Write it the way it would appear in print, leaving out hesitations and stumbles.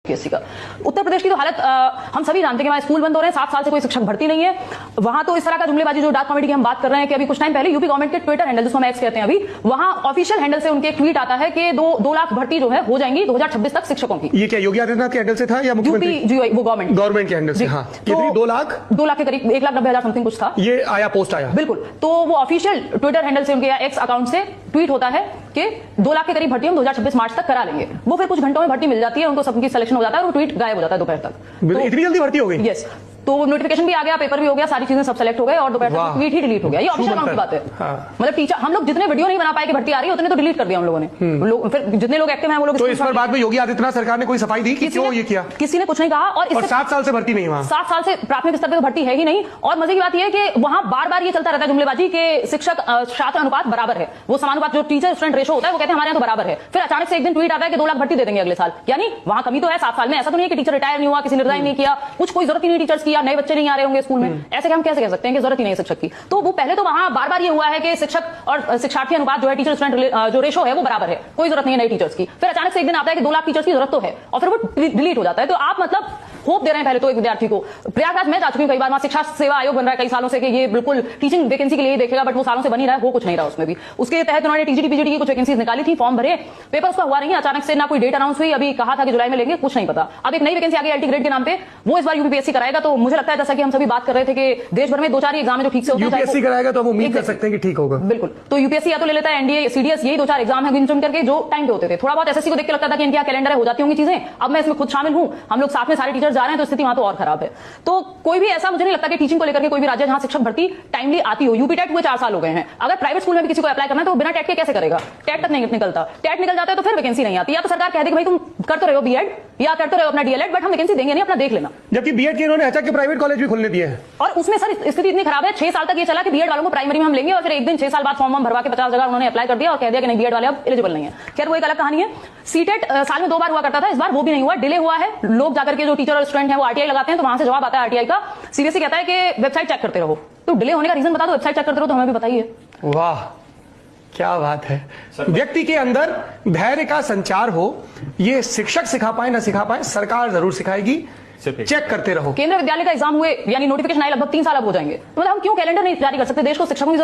UPSC का उत्तर प्रदेश की तो हालत हम सभी जानते हैं कि वहां स्कूल बंद हो रहे हैं, 7 साल से कोई शिक्षक भर्ती नहीं है। वहां तो इस तरह का जुमलेबाजी जो डार्क कॉमेडी की हम बात कर रहे हैं कि अभी कुछ टाइम पहले यूपी गवर्नमेंट के ट्विटर हैंडल जिसको हम एक्स कहते हैं अभी वहां ऑफिशियल हैंडल से उनके एक ट्वीट आता है कि 2 लाख भर्ती जो है हो जाएंगी 2026 तक शिक्षकों की। ये क्या योगी आदित्यनाथ के हैंडल से था या मुख्यमंत्री? यूपी वो गवर्नमेंट के हैंडल से। हाँ, कितनी 2 लाख के करीब 1,90,000 समथिंग कुछ था। ये आया, पोस्ट आया बिल्कुल। तो वो ऑफिशियल ट्विटर हैंडल से उनके एक्स अकाउंट से ट्वीट होता है कि 2 लाख के करीब भर्ती हम 2026 मार्च तक करा लेंगे। वो फिर कुछ घंटों में भर्ती मिल जाती है, उनको सबकी सिलेक्शन हो जाता है और वो ट्वीट गायब हो जाता है दोपहर तक। तो इतनी जल्दी भर्ती हो गई? यस। तो नोटिफिकेशन भी आ गया, पेपर भी हो गया, सारी चीजें सब सेलेक्ट हो गए और दोपहर तक ट्वीट ही डिलीट हो गया। ये ऑफिशियल अकाउंट की बात है। मतलब टीचर हम लोग जितने वीडियो नहीं बना पाए कि भर्ती आ रही है उतने तो डिलीट कर दिया हम लोगों ने। फिर जितने लोग एक्टिव हैं वो लोग। तो इस पर बाद में योगी आदित्यनाथ सरकार ने कोई सफाई दी कि क्यों ये किया? किसी ने कुछ नहीं कहा। और 7 साल से भर्ती नहीं, वहां 7 साल से प्राथमिक स्तर पर भर्ती है ही नहीं। और मजे की बात यह है कि वहां बार बार ये चलता रहता है जुमलेबाजी के शिक्षक छात्र अनुपात बराबर है, वो समानुपात जो टीचर स्टूडेंट रेशो होता है वो कहते हैं हमारे यहाँ तो बराबर है। फिर अचानक से एक दिन ट्वीट आता है कि 2 लाख भर्ती दे देंगे अगले साल। यानी वहां कमी तो है 7 साल में। ऐसा तो नहीं है कि टीचर रिटायर नहीं हुआ, किसी ने रिजाइन नहीं किया, कुछ कोई जरूरत ही नहीं टीचर्स की, नए बच्चे नहीं आ रहे होंगे स्कूल में। ऐसे हम कैसे कह सकते हैं कि जरूरत ही नहीं है शिक्षक की? तो वो पहले तो वहां बार बार ये हुआ है कि शिक्षक और शिक्षार्थी अनुपात जो है टीचर स्टूडेंट जो रेशो है वो बराबर है, कोई जरूरत नहीं है नई टीचर्स की। फिर अचानक से एक दिन आता है कि 2 लाख टीचर्स की जरूरत तो है और फिर वो डिलीट हो जाता है। तो आप मतलब होप दे रहे हैं पहले तो एक विद्यार्थी को। प्रयागराज में जा चुकी हूं कई बार, वहां शिक्षा सेवा आयोग बन रहा है कई सालों से कि ये बिल्कुल टीचिंग वैकेंसी के लिए देखेगा, बट वो सालों से बन ही रहा है, हो कुछ नहीं रहा उसमें भी। उसके तहत उन्होंने टीजीटी पीजीटी की कुछ वैकेंसीज निकाली थी, फॉर्म भरे, पेपर उसका हुआ नहीं है। अचानक से ना कोई डेट अनाउंस हुई, अभी कहा था कि जुलाई में लेंगे, कुछ नहीं पता। अब एक नई वैकेंसी आ गई एलटी ग्रेड के नाम पे, वो इस बार यूपीएससी कराएगा। तो मुझे लगता है जैसा कि हम सभी बात कर रहे थे कि देश भर में 2-4 एग्जाम है जो ठीक से होते हैं, यूपीएससी कराएगा तो हम उम्मीद कर सकते हैं कि ठीक होगा। बिल्कुल। तो यूपीएससी या तो ले लेता है एनडीए सीडीएस, यही 2-4 एग्जाम है गिन चुन करके जो टाइम पे होते थे। थोड़ा बहुत एसएससी को देख के लगता था कि इनका कैलेंडर है, हो जाती होंगी चीजें। अब मैं इसमें खुद शामिल हूं, हम लोग साथ में सारे टीचर जा रहे हैं, तो स्थिति वहां तो और खराब है। तो कोई भी ऐसा मुझे नहीं लगता कि टीचिंग को लेकर के कोई भी राज्य जहां शिक्षक भर्ती टाइमली आती हो। यूपी टेट हुए 4 साल हो गए हैं। अगर प्राइवेट स्कूल में भी किसी को अप्लाई करना है तो बिना टेट के कैसे करेगा? टेट तक नहीं निकलता, टेट निकल जाता है तो फिर वैकेंसी नहीं आती। या तो सरकार कह दे कि भाई तुम कर तो रहे हो बीएड या कर तो रहे हो अपना डीएलएड, बट हम वैकेंसी देंगे नहीं, अपना देख लेना। जबकि बीएड के इन्होंने अचानक प्राइवेट कॉलेज भी खोलने दिए हैं और उसमें सर स्थिति इतनी खराब है, 6 साल तक ये चला कि बीएड वालों को प्राइमरी में हम लेंगे और फिर एक दिन 6 साल बाद फॉर्म भरवा के 50 जगह उन्होंने अप्लाई कर दिया और कह दिया कि नहीं बीएड वाले अब एलिजिबल नहीं है। खैर वो एक अलग कहानी है। सीटेट साल में 2 बार हुआ करता था, इस बार वो भी नहीं हुआ, डिले हुआ है। लोग जाकर के जो टीचर और स्टूडेंट है वो आरटीआई लगाते हैं, तो वहां से जवाब आता है आरटीआई का, सीबीएसई कहता है कि वेबसाइट चेक करते रहो। तो डिले होने का रीजन बता दो, वेबसाइट चेक करते रहो तो हमें भी बताइए। वाह क्या बात है। व्यक्ति के अंदर धैर्य का संचार हो, ये शिक्षक सिखा पाए ना सिखा पाए, सरकार जरूर सिखाएगी। चेक करते रहो। केंद्रीय विद्यालय का एग्जाम हुए यानी नोटिफिकेशन आए लगभग 3 साल अब हो जाएंगे, तो मतलब हम क्यों कैलेंडर नहीं जारी कर सकते? देश को शिक्षकों की